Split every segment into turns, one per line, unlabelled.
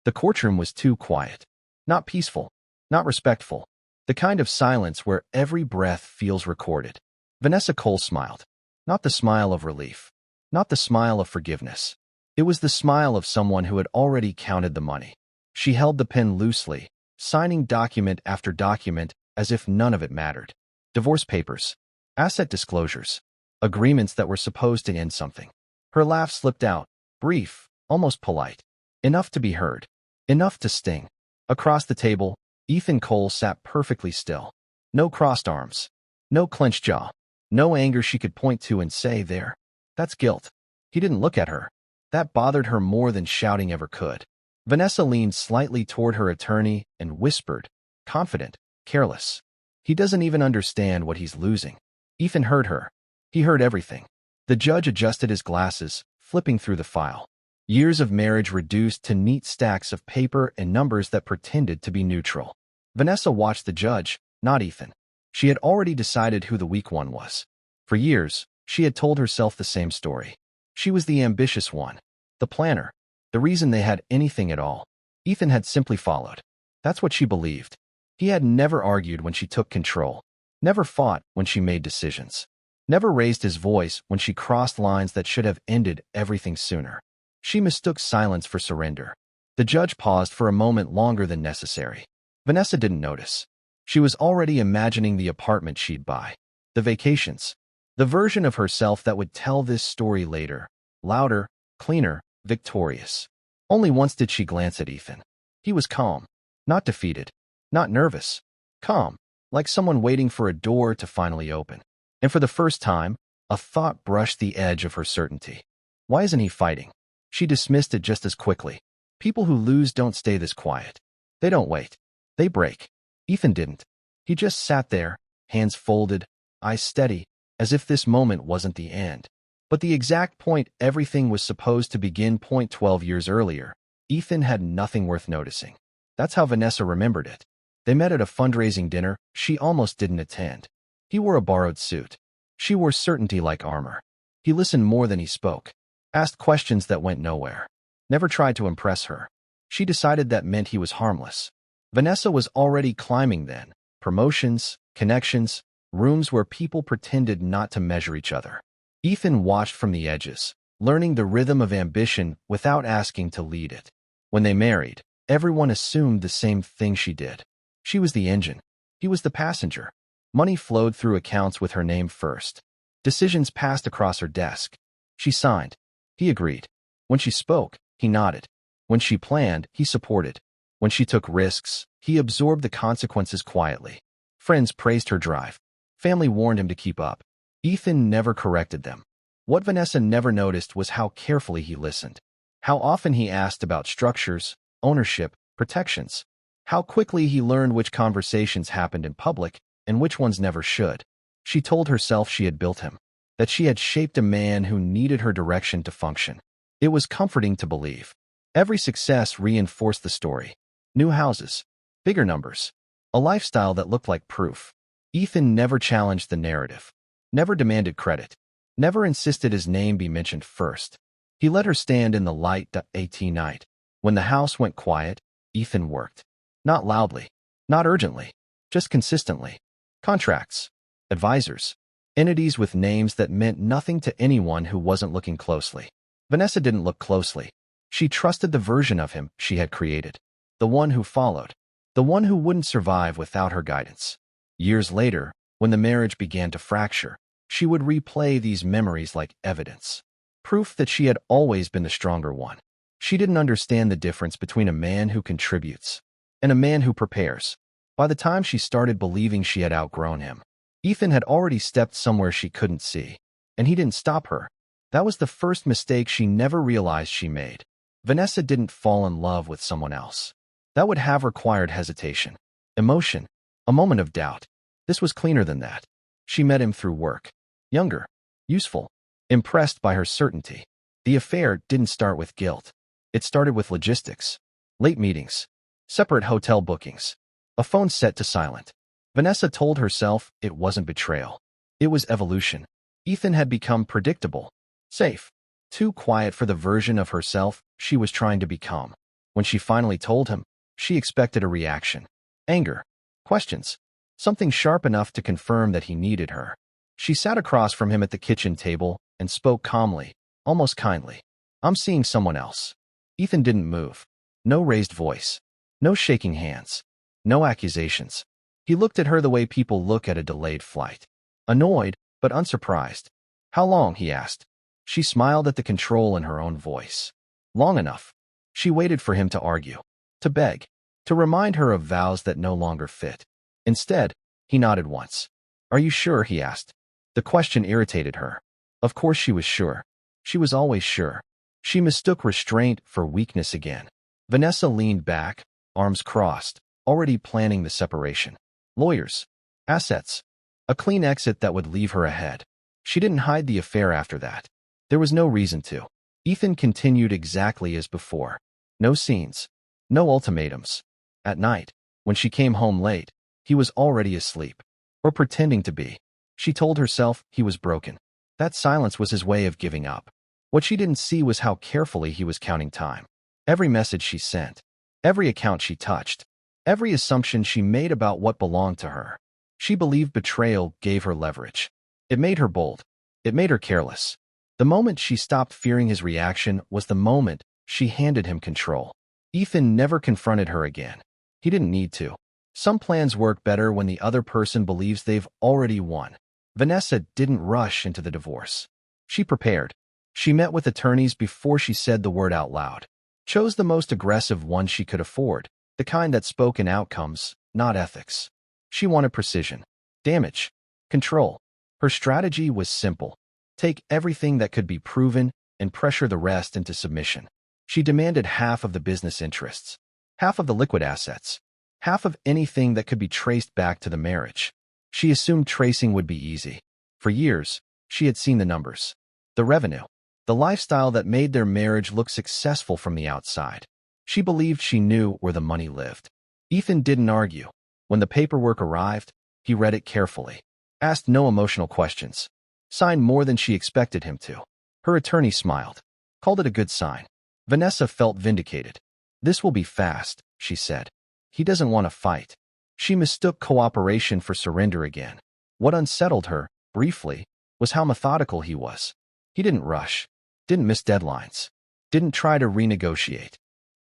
The courtroom was too quiet. Not peaceful, not respectful. The kind of silence where every breath feels recorded. Vanessa Cole smiled. Not the smile of relief. Not the smile of forgiveness. It was the smile of someone who had already counted the money. She held the pen loosely, signing document after document as if none of it mattered. Divorce papers, asset disclosures, agreements that were supposed to end something. Her laugh slipped out, brief, almost polite. Enough to be heard. Enough to sting. Across the table, Ethan Cole sat perfectly still. No crossed arms. No clenched jaw. No anger she could point to and say, "There. That's guilt." He didn't look at her. That bothered her more than shouting ever could. Vanessa leaned slightly toward her attorney and whispered, confident, careless. "He doesn't even understand what he's losing." Ethan heard her. He heard everything. The judge adjusted his glasses, flipping through the file. Years of marriage reduced to neat stacks of paper and numbers that pretended to be neutral. Vanessa watched the judge, not Ethan. She had already decided who the weak one was. For years, she had told herself the same story. She was the ambitious one, the planner, the reason they had anything at all. Ethan had simply followed. That's what she believed. He had never argued when she took control, never fought when she made decisions, never raised his voice when she crossed lines that should have ended everything sooner. She mistook silence for surrender. The judge paused for a moment longer than necessary. Vanessa didn't notice. She was already imagining the apartment she'd buy, the vacations, the version of herself that would tell this story later, louder, cleaner, victorious. Only once did she glance at Ethan. He was calm, not defeated, not nervous, calm, like someone waiting for a door to finally open. And for the first time, a thought brushed the edge of her certainty. Why isn't he fighting? She dismissed it just as quickly. People who lose don't stay this quiet. They don't wait. They break. Ethan didn't. He just sat there, hands folded, eyes steady, as if this moment wasn't the end, but the exact point everything was supposed to begin. 12 years earlier, Ethan had nothing worth noticing. That's how Vanessa remembered it. They met at a fundraising dinner she almost didn't attend. He wore a borrowed suit. She wore certainty like armor. He listened more than he spoke, asked questions that went nowhere, never tried to impress her. She decided that meant he was harmless. Vanessa was already climbing then. Promotions, connections, rooms where people pretended not to measure each other. Ethan watched from the edges, learning the rhythm of ambition without asking to lead it. When they married, everyone assumed the same thing she did. She was the engine. He was the passenger. Money flowed through accounts with her name first. Decisions passed across her desk. She signed. He agreed. When she spoke, he nodded. When she planned, he supported. When she took risks, he absorbed the consequences quietly. Friends praised her drive. Family warned him to keep up. Ethan never corrected them. What Vanessa never noticed was how carefully he listened. How often he asked about structures, ownership, protections. How quickly he learned which conversations happened in public and which ones never should. She told herself she had built him, that she had shaped a man who needed her direction to function. It was comforting to believe. Every success reinforced the story. New houses, bigger numbers, a lifestyle that looked like proof. Ethan never challenged the narrative, never demanded credit, never insisted his name be mentioned first. He let her stand in the light at night. When the house went quiet, Ethan worked. Not loudly, not urgently, just consistently. Contracts, advisors, entities with names that meant nothing to anyone who wasn't looking closely. Vanessa didn't look closely. She trusted the version of him she had created, the one who followed, the one who wouldn't survive without her guidance. Years later, when the marriage began to fracture, she would replay these memories like evidence, proof that she had always been the stronger one. She didn't understand the difference between a man who contributes and a man who prepares. By the time she started believing she had outgrown him, Ethan had already stepped somewhere she couldn't see, and he didn't stop her. That was the first mistake she never realized she made. Vanessa didn't fall in love with someone else. That would have required hesitation, emotion, a moment of doubt. This was cleaner than that. She met him through work. Younger, useful, impressed by her certainty. The affair didn't start with guilt. It started with logistics, late meetings, separate hotel bookings, a phone set to silent. Vanessa told herself it wasn't betrayal. It was evolution. Ethan had become predictable, safe, too quiet for the version of herself she was trying to become. When she finally told him, she expected a reaction. Anger. Questions. Something sharp enough to confirm that he needed her. She sat across from him at the kitchen table and spoke calmly, almost kindly. "I'm seeing someone else." Ethan didn't move. No raised voice. No shaking hands. No accusations. He looked at her the way people look at a delayed flight. Annoyed, but unsurprised. "How long?" he asked. She smiled at the control in her own voice. "Long enough." She waited for him to argue, to beg, to remind her of vows that no longer fit. Instead, he nodded once. "Are you sure?" he asked. The question irritated her. Of course she was sure. She was always sure. She mistook restraint for weakness again. Vanessa leaned back, arms crossed, already planning the separation. Lawyers. Assets. A clean exit that would leave her ahead. She didn't hide the affair after that. There was no reason to. Ethan continued exactly as before. No scenes. No ultimatums. At night, when she came home late, he was already asleep. Or pretending to be. She told herself he was broken. That silence was his way of giving up. What she didn't see was how carefully he was counting time. Every message she sent. Every account she touched. Every assumption she made about what belonged to her. She believed betrayal gave her leverage. It made her bold. It made her careless. The moment she stopped fearing his reaction was the moment she handed him control. Ethan never confronted her again. He didn't need to. Some plans work better when the other person believes they've already won. Vanessa didn't rush into the divorce. She prepared. She met with attorneys before she said the word out loud. Chose the most aggressive one she could afford, the kind that spoke in outcomes, not ethics. She wanted precision, damage, control. Her strategy was simple. Take everything that could be proven and pressure the rest into submission. She demanded half of the business interests, half of the liquid assets, half of anything that could be traced back to the marriage. She assumed tracing would be easy. For years, she had seen the numbers, the revenue, the lifestyle that made their marriage look successful from the outside. She believed she knew where the money lived. Ethan didn't argue. When the paperwork arrived, he read it carefully, asked no emotional questions, signed more than she expected him to. Her attorney smiled, called it a good sign. Vanessa felt vindicated. "This will be fast," she said. "He doesn't want to fight." She mistook cooperation for surrender again. What unsettled her, briefly, was how methodical he was. He didn't rush, didn't miss deadlines, didn't try to renegotiate.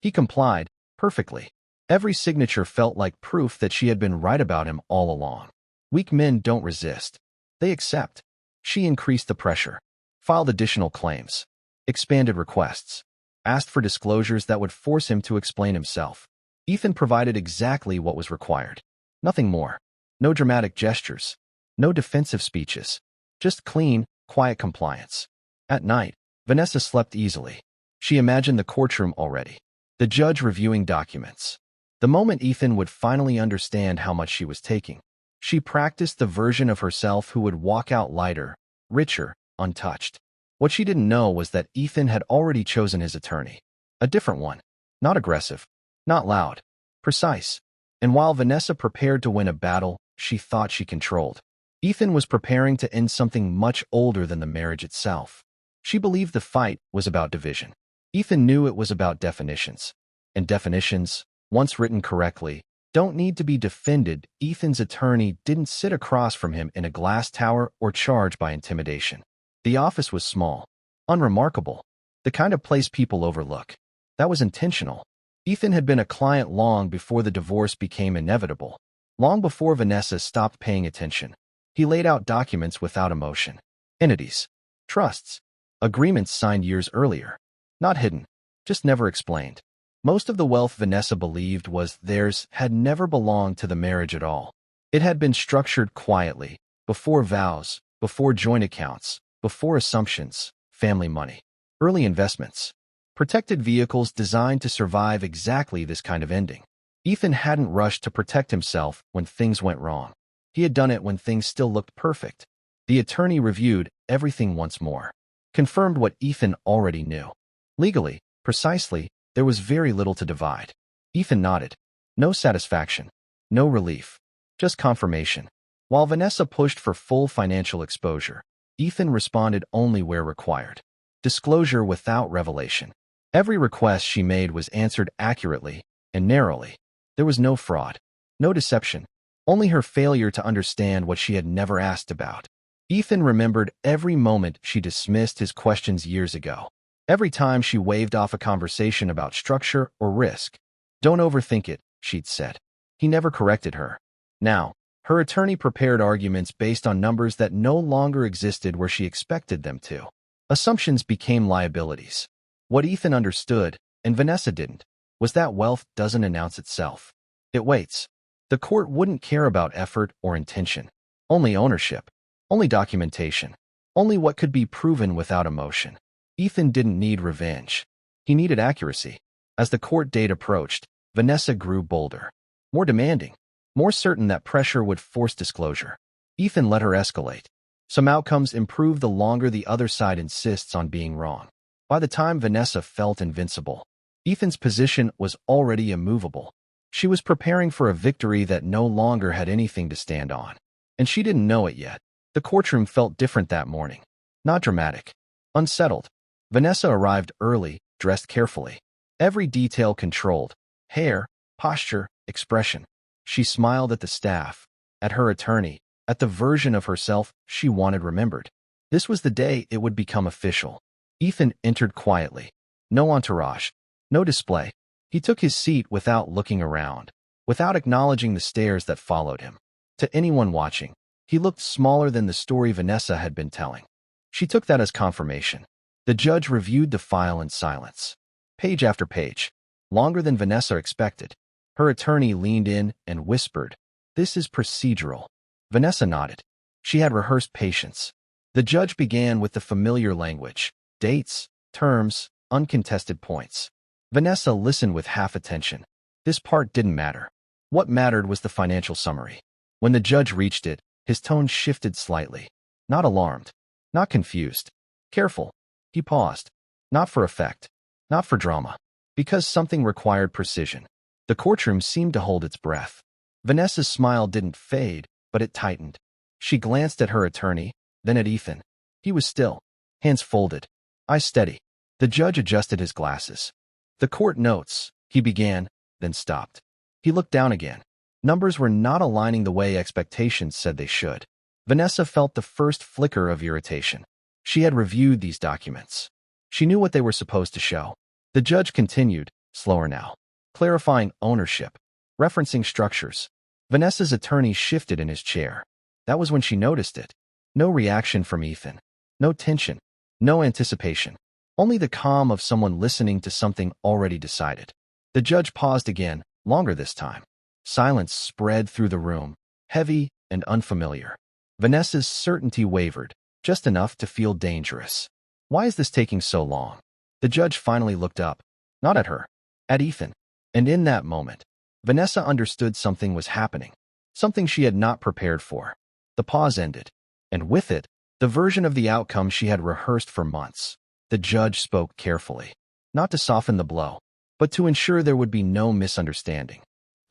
He complied, perfectly. Every signature felt like proof that she had been right about him all along. Weak men don't resist. They accept. She increased the pressure, filed additional claims, expanded requests, asked for disclosures that would force him to explain himself. Ethan provided exactly what was required. Nothing more. No dramatic gestures. No defensive speeches. Just clean, quiet compliance. At night, Vanessa slept easily. She imagined the courtroom already. The judge reviewing documents. The moment Ethan would finally understand how much she was taking. She practiced the version of herself who would walk out lighter, richer, untouched. What she didn't know was that Ethan had already chosen his attorney. A different one. Not aggressive. Not loud. Precise. And while Vanessa prepared to win a battle she thought she controlled, Ethan was preparing to end something much older than the marriage itself. She believed the fight was about division. Ethan knew it was about definitions. And definitions, once written correctly, don't need to be defended. Ethan's attorney didn't sit across from him in a glass tower or charged by intimidation. The office was small, unremarkable, the kind of place people overlook. That was intentional. Ethan had been a client long before the divorce became inevitable, long before Vanessa stopped paying attention. He laid out documents without emotion. Entities, trusts, agreements signed years earlier. Not hidden, just never explained. Most of the wealth Vanessa believed was theirs had never belonged to the marriage at all. It had been structured quietly, before vows, before joint accounts, before assumptions, family money, early investments. Protected vehicles designed to survive exactly this kind of ending. Ethan hadn't rushed to protect himself when things went wrong. He had done it when things still looked perfect. The attorney reviewed everything once more, confirmed what Ethan already knew. Legally, precisely, there was very little to divide. Ethan nodded. No satisfaction. No relief. Just confirmation. While Vanessa pushed for full financial exposure, Ethan responded only where required. Disclosure without revelation. Every request she made was answered accurately and narrowly. There was no fraud, no deception, only her failure to understand what she had never asked about. Ethan remembered every moment she dismissed his questions years ago. Every time she waved off a conversation about structure or risk. "Don't overthink it," she'd said. He never corrected her. Now, her attorney prepared arguments based on numbers that no longer existed where she expected them to. Assumptions became liabilities. What Ethan understood, and Vanessa didn't, was that wealth doesn't announce itself. It waits. The court wouldn't care about effort or intention. Only ownership. Only documentation. Only what could be proven without emotion. Ethan didn't need revenge. He needed accuracy. As the court date approached, Vanessa grew bolder. More demanding. More certain that pressure would force disclosure. Ethan let her escalate. Some outcomes improve the longer the other side insists on being wrong. By the time Vanessa felt invincible, Ethan's position was already immovable. She was preparing for a victory that no longer had anything to stand on. And she didn't know it yet. The courtroom felt different that morning. Not dramatic. Unsettled. Vanessa arrived early, dressed carefully. Every detail controlled. Hair, posture, expression. She smiled at the staff, at her attorney, at the version of herself she wanted remembered. This was the day it would become official. Ethan entered quietly. No entourage. No display. He took his seat without looking around, without acknowledging the stares that followed him. To anyone watching, he looked smaller than the story Vanessa had been telling. She took that as confirmation. The judge reviewed the file in silence. Page after page. Longer than Vanessa expected. Her attorney leaned in and whispered, "This is procedural." Vanessa nodded. She had rehearsed patience. The judge began with the familiar language. Dates, terms, uncontested points. Vanessa listened with half attention. This part didn't matter. What mattered was the financial summary. When the judge reached it, his tone shifted slightly. Not alarmed. Not confused. Careful. He paused. Not for effect. Not for drama. Because something required precision. The courtroom seemed to hold its breath. Vanessa's smile didn't fade, but it tightened. She glanced at her attorney, then at Ethan. He was still. Hands folded. Eyes steady. The judge adjusted his glasses. "The court notes," he began, then stopped. He looked down again. Numbers were not aligning the way expectations said they should. Vanessa felt the first flicker of irritation. She had reviewed these documents. She knew what they were supposed to show. The judge continued, slower now, clarifying ownership, referencing structures. Vanessa's attorney shifted in his chair. That was when she noticed it. No reaction from Ethan. No tension. No anticipation. Only the calm of someone listening to something already decided. The judge paused again, longer this time. Silence spread through the room, heavy and unfamiliar. Vanessa's certainty wavered, just enough to feel dangerous. Why is this taking so long? The judge finally looked up, not at her, at Ethan. And in that moment, Vanessa understood something was happening, something she had not prepared for. The pause ended, and with it, the version of the outcome she had rehearsed for months. The judge spoke carefully, not to soften the blow, but to ensure there would be no misunderstanding.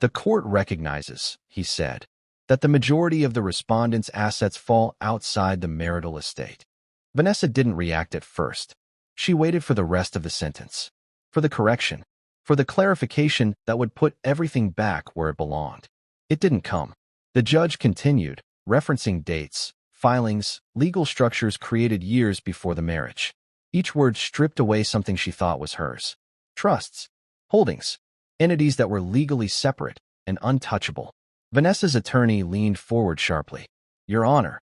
"The court recognizes," he said, "that the majority of the respondents' assets fall outside the marital estate." Vanessa didn't react at first. She waited for the rest of the sentence, for the correction, for the clarification that would put everything back where it belonged. It didn't come. The judge continued, referencing dates, filings, legal structures created years before the marriage. Each word stripped away something she thought was hers. Trusts, holdings, entities that were legally separate and untouchable. Vanessa's attorney leaned forward sharply. "Your Honor."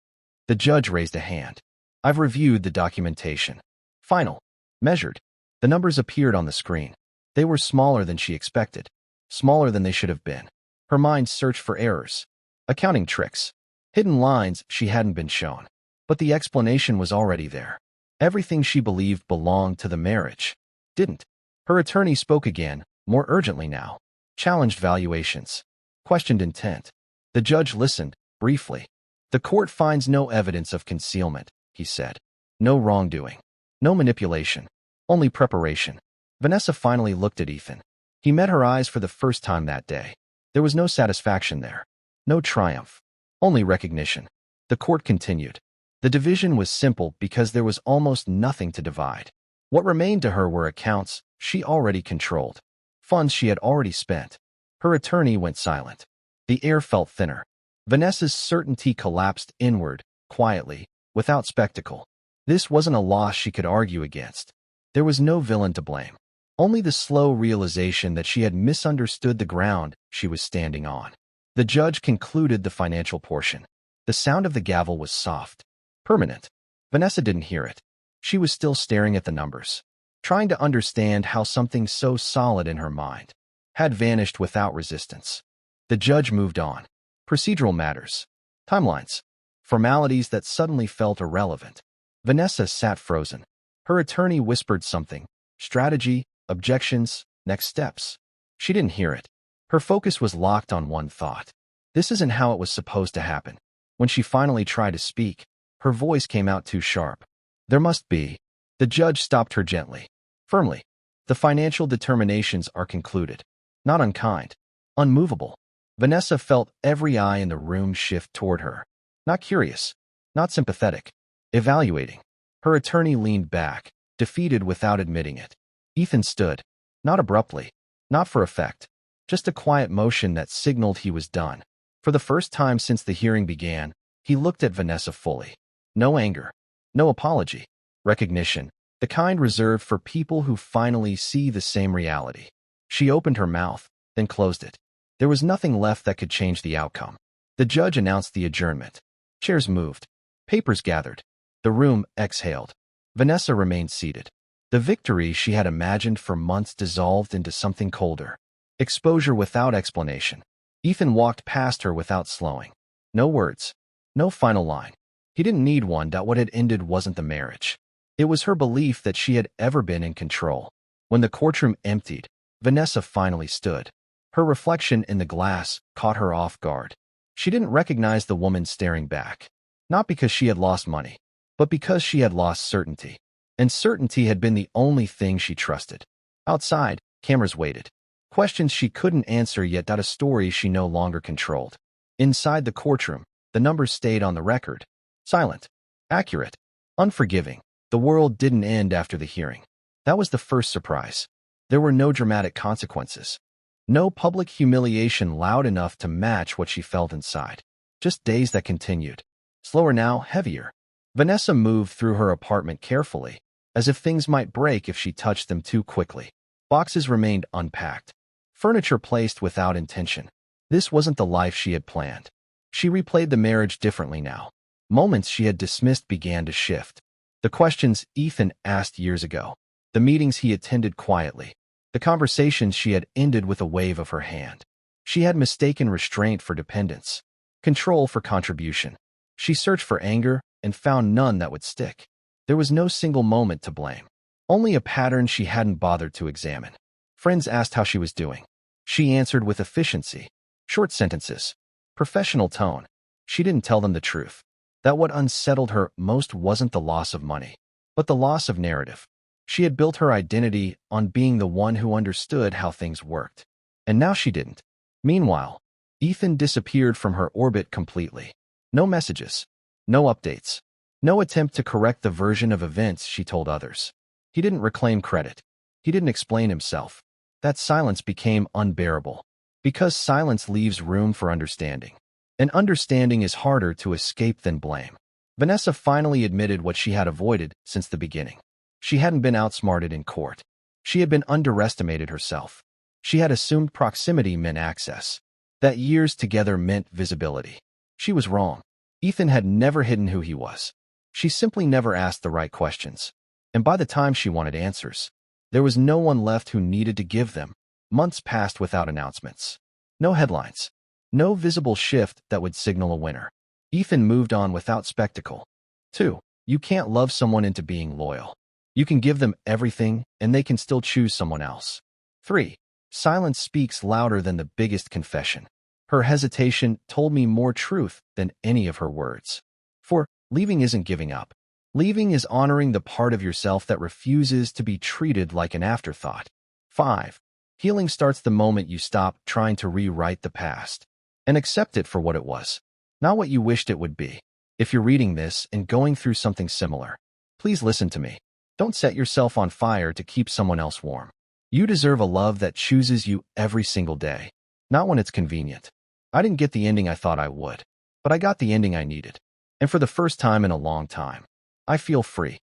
The judge raised a hand. "I've reviewed the documentation. Final. Measured." The numbers appeared on the screen. They were smaller than she expected. Smaller than they should have been. Her mind searched for errors. Accounting tricks. Hidden lines she hadn't been shown. But the explanation was already there. Everything she believed belonged to the marriage didn't. Her attorney spoke again, more urgently now. Challenged valuations. Questioned intent. The judge listened, briefly. "The court finds no evidence of concealment," he said. "No wrongdoing. No manipulation. Only preparation." Vanessa finally looked at Ethan. He met her eyes for the first time that day. There was no satisfaction there. No triumph. Only recognition. The court continued. The division was simple because there was almost nothing to divide. What remained to her were accounts, she already controlled, funds she had already spent. Her attorney went silent. The air felt thinner. Vanessa's certainty collapsed inward, quietly, without spectacle. This wasn't a loss she could argue against. There was no villain to blame. Only the slow realization that she had misunderstood the ground she was standing on. The judge concluded the financial portion. The sound of the gavel was soft, permanent. Vanessa didn't hear it. She was still staring at the numbers, trying to understand how something so solid in her mind had vanished without resistance. The judge moved on. Procedural matters, timelines, formalities that suddenly felt irrelevant. Vanessa sat frozen. Her attorney whispered something. Strategy, objections, next steps. She didn't hear it. Her focus was locked on one thought. This isn't how it was supposed to happen. When she finally tried to speak, her voice came out too sharp. There must be. The judge stopped her gently, firmly. The financial determinations are concluded. Not unkind. Unmovable. Vanessa felt every eye in the room shift toward her. Not curious. Not sympathetic. Evaluating. Her attorney leaned back, defeated without admitting it. Ethan stood. Not abruptly. Not for effect. Just a quiet motion that signaled he was done. For the first time since the hearing began, he looked at Vanessa fully. No anger. No apology. Recognition. The kind reserved for people who finally see the same reality. She opened her mouth, then closed it. There was nothing left that could change the outcome. The judge announced the adjournment. Chairs moved. Papers gathered. The room exhaled. Vanessa remained seated. The victory she had imagined for months dissolved into something colder. Exposure without explanation. Ethan walked past her without slowing. No words. No final line. He didn't need one. What had ended wasn't the marriage. It was her belief that she had ever been in control. When the courtroom emptied, Vanessa finally stood. Her reflection in the glass caught her off guard. She didn't recognize the woman staring back. Not because she had lost money, but because she had lost certainty. And certainty had been the only thing she trusted. Outside, cameras waited. Questions she couldn't answer, yet a story she no longer controlled. Inside the courtroom, the numbers stayed on the record. Silent. Accurate. Unforgiving. The world didn't end after the hearing. That was the first surprise. There were no dramatic consequences. No public humiliation loud enough to match what she felt inside. Just days that continued. Slower now, heavier. Vanessa moved through her apartment carefully, as if things might break if she touched them too quickly. Boxes remained unpacked. Furniture placed without intention. This wasn't the life she had planned. She replayed the marriage differently now. Moments she had dismissed began to shift. The questions Ethan asked years ago. The meetings he attended quietly. The conversations she had ended with a wave of her hand. She had mistaken restraint for dependence. Control for contribution. She searched for anger and found none that would stick. There was no single moment to blame. Only a pattern she hadn't bothered to examine. Friends asked how she was doing. She answered with efficiency. Short sentences. Professional tone. She didn't tell them the truth. That what unsettled her most wasn't the loss of money, but the loss of narrative. She had built her identity on being the one who understood how things worked. And now she didn't. Meanwhile, Ethan disappeared from her orbit completely. No messages. No updates. No attempt to correct the version of events she told others. He didn't reclaim credit. He didn't explain himself. That silence became unbearable. Because silence leaves room for understanding. And understanding is harder to escape than blame. Vanessa finally admitted what she had avoided since the beginning. She hadn't been outsmarted in court. She had been underestimated herself. She had assumed proximity meant access. That years together meant visibility. She was wrong. Ethan had never hidden who he was. She simply never asked the right questions. And by the time she wanted answers, there was no one left who needed to give them. Months passed without announcements. No headlines. No visible shift that would signal a winner. Ethan moved on without spectacle. 2. You can't love someone into being loyal. You can give them everything, and they can still choose someone else. 3. Silence speaks louder than the biggest confession. Her hesitation told me more truth than any of her words. 4. Leaving isn't giving up. Leaving is honoring the part of yourself that refuses to be treated like an afterthought. 5. Healing starts the moment you stop trying to rewrite the past and accept it for what it was, not what you wished it would be. If you're reading this and going through something similar, please listen to me. Don't set yourself on fire to keep someone else warm. You deserve a love that chooses you every single day, not when it's convenient. I didn't get the ending I thought I would, but I got the ending I needed. And for the first time in a long time, I feel free.